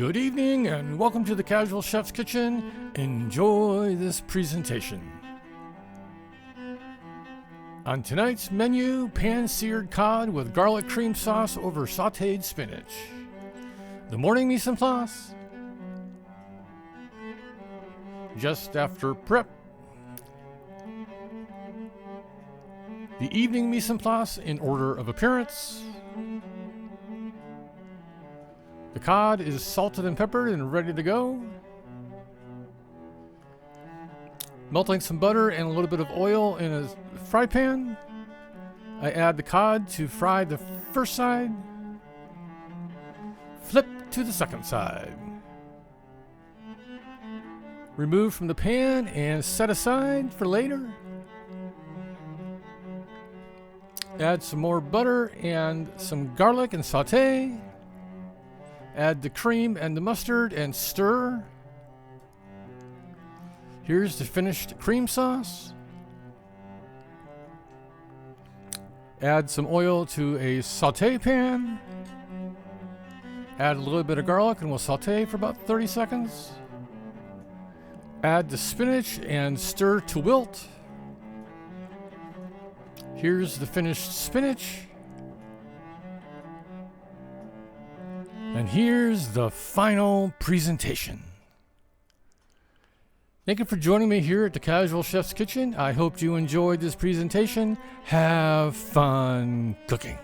Good evening and welcome to the Casual Chef's Kitchen. Enjoy this presentation. On tonight's menu, pan-seared cod with garlic cream sauce over sautéed spinach. The morning mise en place. Just after prep. The evening mise en place in order of appearance. The cod is salted and peppered and ready to go. Melting some butter and a little bit of oil in a fry pan. I add the cod to fry the first side. Flip to the second side. Remove from the pan and set aside for later. Add some more butter and some garlic and saute. Add the cream and the mustard and stir. Here's the finished cream sauce. Add some oil to a saute pan. Add a little bit of garlic and we'll saute for about 30 seconds. Add the spinach and stir to wilt. Here's the finished spinach. And here's the final presentation. Thank you for joining me here at the Casual Chef's Kitchen. I hope you enjoyed this presentation. Have fun cooking.